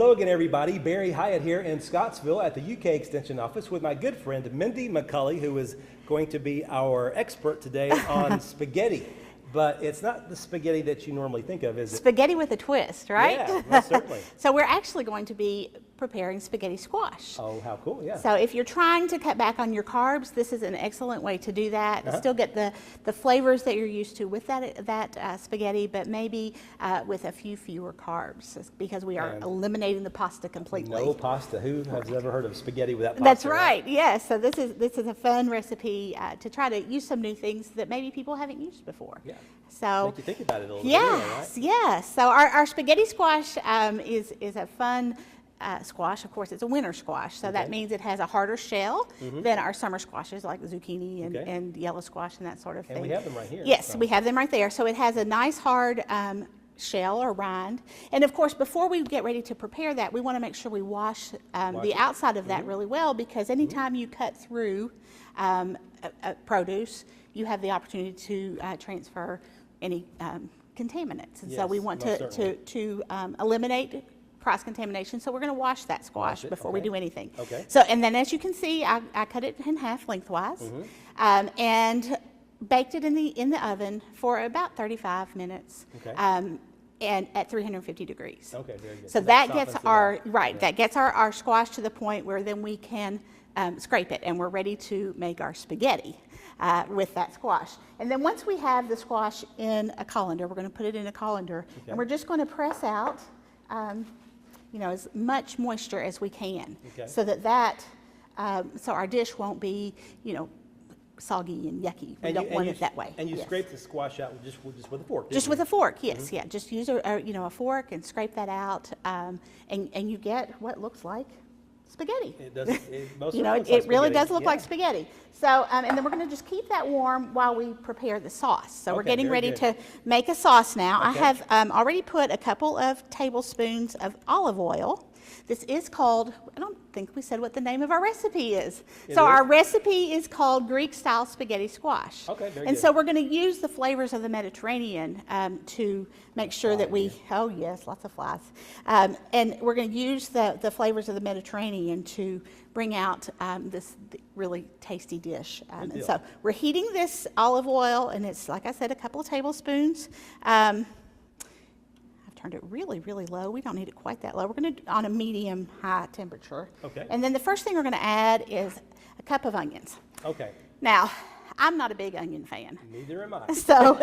Hello again, everybody. Barry Hyatt here in Scottsville at the UK Extension Office with my good friend Mindy McCulley, who is going to be our expert today on spaghetti. But it's not the spaghetti that you normally think of, is it? Spaghetti with a twist, right? Yeah, most certainly. So we're actually going to be preparing spaghetti squash. Oh, how cool, yeah. So if you're trying to cut back on your carbs, this is an excellent way to do that. Still get the flavors that you're used to with that spaghetti, but maybe with a few fewer carbs, because we are eliminating the pasta completely. No pasta. Who has ever heard of spaghetti without pasta? That's right, yes. So this is a fun recipe to try to use some new things that maybe people haven't used before. Yeah. So make you think about it a little yes, bit. Yes. So our spaghetti squash is a fun squash. Of course, it's a winter squash, so that means it has a harder shell than our summer squashes like zucchini and yellow squash and that sort of thing. And we have them right here. Yes, we have them right there. So it has a nice hard shell or rind. And of course, before we get ready to prepare that, we want to make sure we wash the outside of that really well, because anytime you cut through produce, you have the opportunity to transfer any contaminants. And so we want to eliminate cross-contamination, so we're going to wash that squash before we do anything. So, and then as you can see, I cut it in half lengthwise and baked it in the oven for about 35 minutes and at 350 degrees. Okay, very good. So that gets our that gets our squash to the point where then we can scrape it, and we're ready to make our spaghetti with that squash. And then once we have the squash in a colander, we're going to put it in a colander, and we're just going to press out as much moisture as we can, so that so our dish won't be soggy and yucky. We don't want it that way. And you scrape the squash out just with a fork. Just with a fork, yes, yeah. Just use a fork and scrape that out, and you get what looks like spaghetti. It does. It really does look like spaghetti. So, and then we're going to just keep that warm while we prepare the sauce. So we're getting ready to make a sauce now. I have already put a couple of tablespoons of olive oil. This is called, I don't think we said what the name of our recipe is. Our recipe is called Greek style spaghetti squash. Okay, very good. So we're going to use the flavors of the Mediterranean to make sure that we, oh yes, lots of flies. And we're going to use the flavors of the Mediterranean to bring out this really tasty dish. And so we're heating this olive oil, and it's, like I said, a couple of tablespoons. Turned it really, really low. We don't need it quite that low. We're going to on a medium-high temperature. Okay. And then the first thing we're going to add is a cup of onions. Okay. Now, I'm not a big onion fan. Neither am I. So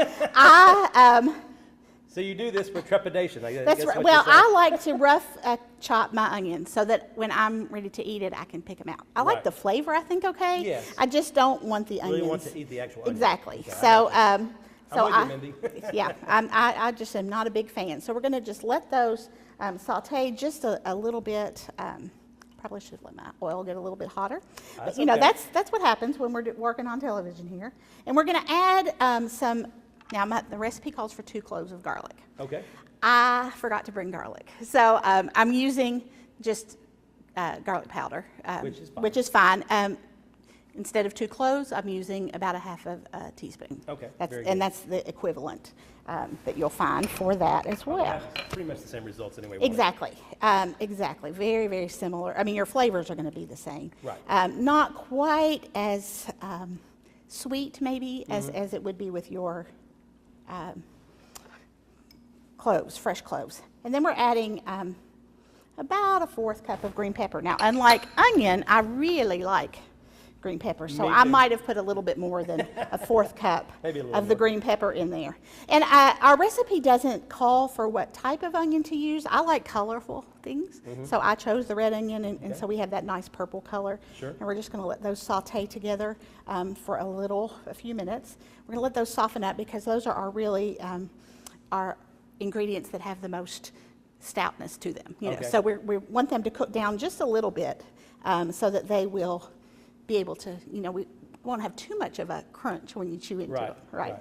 So you do this with trepidation. That's right. Well, I like to rough chop my onions so that when I'm ready to eat it, I can pick them out. I like the flavor, I think, okay? Yes. I just don't want the onions. Really want to eat the actual onion. Exactly. Okay, so I just am not a big fan. So we're going to just let those saute just a little bit. Probably should let my oil get a little bit hotter. But, that's what happens when we're working on television here. And we're going to add some. Now the recipe calls for 2 cloves of garlic. Okay. I forgot to bring garlic, so I'm using just garlic powder, which is fine. Instead of 2 cloves, I'm using about a half of a teaspoon. Okay, that's the equivalent that you'll find for that as well. Pretty much the same results anyway. Exactly, exactly. Very, very similar. I mean, your flavors are going to be the same. Right. Not quite as sweet, maybe, as it would be with your cloves, fresh cloves. And then we're adding about a 1/4 cup of green pepper. Now, unlike onion, I really like green pepper, so I might have put a little bit more than a 1/4 cup of the green pepper in there. And our recipe doesn't call for what type of onion to use. I like colorful things, so I chose the red onion, and so we have that nice purple color. Sure. And we're just going to let those saute together for a few minutes. We're going to let those soften up, because those are our ingredients that have the most stoutness to them. So we want them to cook down just a little bit, so that they will be able to, we won't have too much of a crunch when you chew into it. Right.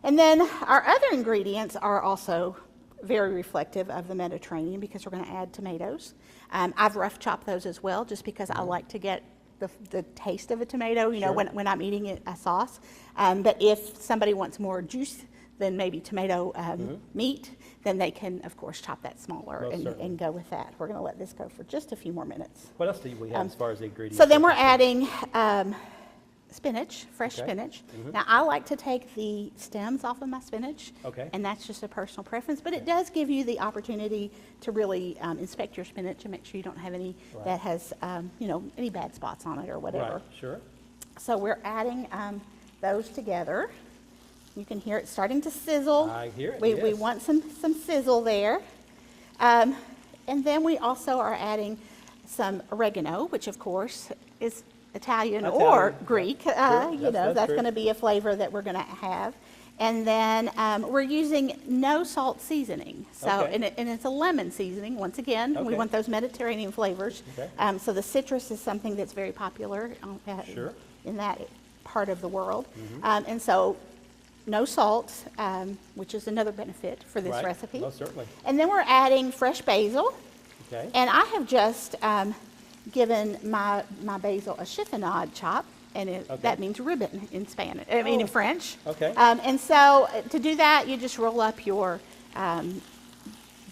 And then our other ingredients are also very reflective of the Mediterranean, because we're going to add tomatoes. I've rough chopped those as well, just because I like to get the taste of a tomato, when I'm eating a sauce. But if somebody wants more juice than maybe tomato meat, then they can, of course, chop that smaller Most and certainly. go with that. We're going to let this go for just a few more minutes. What else do we have as far as the ingredients? So then we're are concerned? adding spinach, fresh Okay. spinach. Mhm. Now, I like to take the stems off of my spinach. Okay. And that's just a personal preference, but it does give you the opportunity to really inspect your spinach and make sure you don't have any Right. that has, any bad spots on it or whatever. Right, sure. So we're adding those together. You can hear it starting to sizzle. I hear it, We yes. want some sizzle there. And then we also are adding some oregano, which of course is Italian or Italian, yeah. Greek. Sure, that's That's true. going to be a flavor that we're going to have. And then we're using no salt seasoning. So, Okay. and it's a lemon seasoning. Once again, we Okay. want those Mediterranean flavors. Okay. So the citrus is something that's very popular Sure. in that part of the world. Mm-hmm. And so no salt, which is another benefit for this Right, recipe. most certainly. And then we're adding fresh basil. Okay. And I have just given my basil a chiffonade chop, and Okay. that means ribbon in Spanish. I mean, in Oh, French. okay. And so to do that, you just roll up your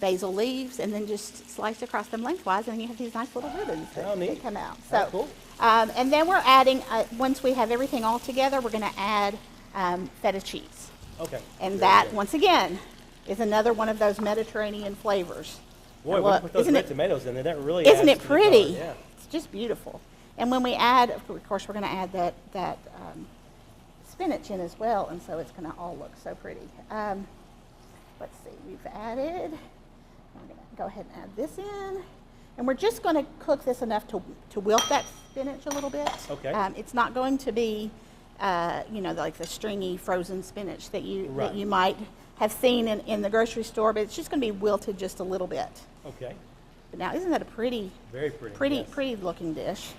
basil leaves and then just slice across them lengthwise, and then you have these nice little ribbons Oh, neat. that come out. Oh, cool. And then we're adding, once we have everything all together, we're going to add feta cheese. Okay. And Very that, good. once again, is another one of those Mediterranean flavors. Boy, And when you look, put those isn't red it- tomatoes in there, that really Isn't adds it to the color, pretty? Yeah. It's just beautiful. And when we add, of course, we're going to add that spinach in as well, and so it's going to all look so pretty. Let's see, we've added, I'm going to go ahead and add this in. And we're just going to cook this enough to wilt that spinach a little bit. Okay. It's not going to be, like the stringy frozen spinach that you Right. might have seen in the grocery store, but it's just going to be wilted just a little bit. Okay. But now, isn't that a pretty, Very pretty. yes. pretty looking dish?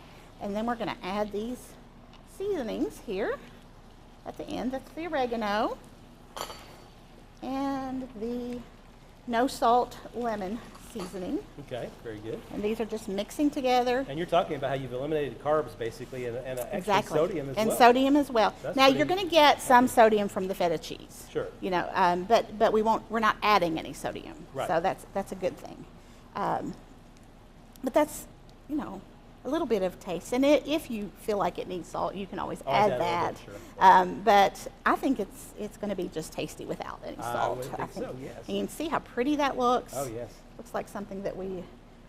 And then we're going to add these seasonings here at the end. That's the oregano and the no salt lemon seasoning. Okay, very good. And these are just mixing together. And you're talking about how you've eliminated carbs basically and extra Exactly. sodium as and well. sodium as well. That's Now pretty- you're going to get some sodium from the feta cheese. Sure. But we're not adding any sodium. Right. So that's a good thing. But that's, a little bit of taste. And if you feel like it needs salt, you can always Always add add a little that. bit, sure. But I think it's going to be just tasty without any I salt. would think so, yes. And you can see how pretty that looks. Oh, yes. Looks like something that we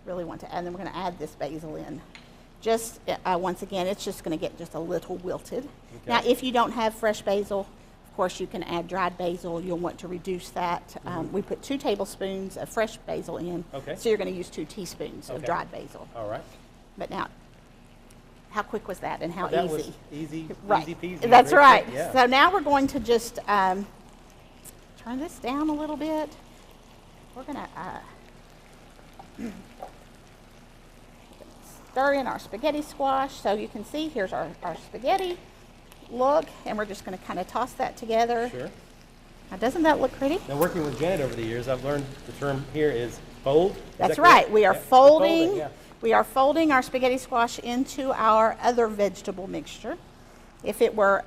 really want to add. And then we're going to add this basil in. Just, once again, it's just going to get just a little wilted. Okay. Now, if you don't have fresh basil, of course, you can add dried basil. You'll want to reduce that. We put 2 tablespoons of fresh basil in. Okay. So you're going to use 2 teaspoons of Okay. dried basil. All right. But now, how quick was that and how That easy? was easy, Right. easy peasy. That's very right. quick, yeah. So now we're going to just turn this down a little bit. We're going to stir in our spaghetti squash. So you can see here's our spaghetti look, and we're just going to kind of toss that together. Sure. Now, doesn't that look pretty? Now, working with Janet over the years, I've learned the term here is fold. Is That's that correct? right. We are Yeah, the folding. yeah. We are folding our spaghetti squash into our other vegetable mixture. If it were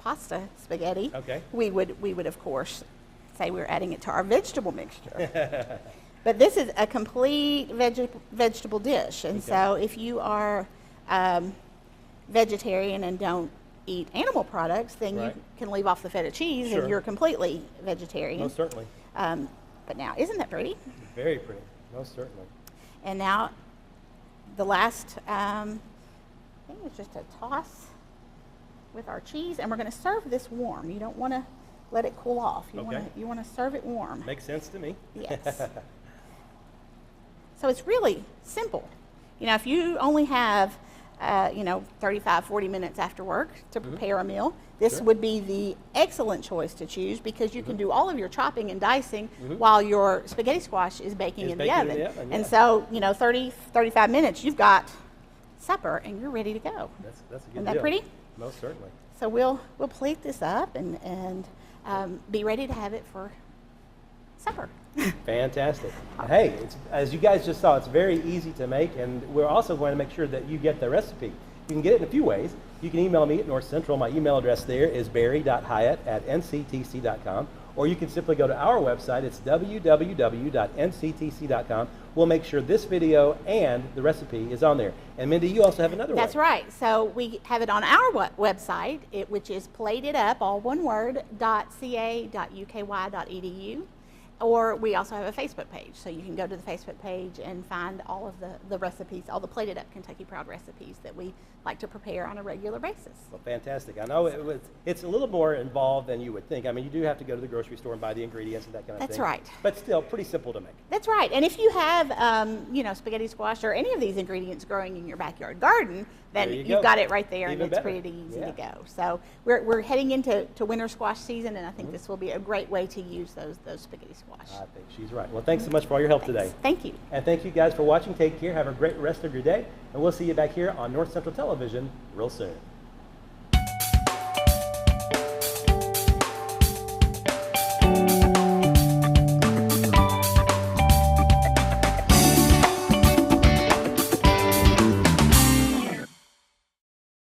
pasta spaghetti, Okay. we would of course say we're adding it to our vegetable mixture. But this is a complete vegetable dish, and Okay. so if you are vegetarian and don't eat animal products, then Right. you can leave off the feta cheese, Sure. and you're completely vegetarian. Most certainly. But now, isn't that pretty? Very pretty. Most certainly. And now, the last thing is just a toss with our cheese, and we're going to serve this warm. You don't want to let it cool off. Okay. You want to serve it warm. Makes sense to me. Yes. So it's really simple. If you only have 35, 40 minutes after work to prepare a meal, this Sure. would be the excellent choice to choose, because you can do all of your chopping and dicing while your spaghetti squash is baking in the oven. And yeah. so, 30, 35 minutes, you've got supper and you're ready to go. That's a good Isn't that deal. pretty? Most certainly. So we'll plate this up and be ready to have it for supper. Fantastic. Hey, as you guys just saw, it's very easy to make, and we're also going to make sure that you get the recipe. You can get it in a few ways. You can email me at North Central. My email address there is barry.hyatt@nctc.com. or you can simply go to our website. It's www.nctc.com. We'll make sure this video and the recipe is on there. And Mindy, you also have another way. That's right. So we have it on our website, which is plateidup, all one word, .ca.uky.edu. Or we also have a Facebook page, so you can go to the Facebook page and find all of the recipes, all the Plated Up Kentucky Proud recipes that we like to prepare on a regular basis. Well, fantastic. I know it's a little more involved than you would think. I mean, you do have to go to the grocery store and buy the ingredients and that kind of thing. That's right. But still, pretty simple to make. That's right. And if you have, spaghetti squash or any of these ingredients growing in your backyard garden, then you've got it right there, and it's pretty easy to go. So we're heading into winter squash season, and I think this will be a great way to use those spaghetti squash. I think she's right. Well, thanks so much for all your help today. Thank you. And thank you guys for watching. Take care. Have a great rest of your day. And we'll see you back here on North Central Television real soon.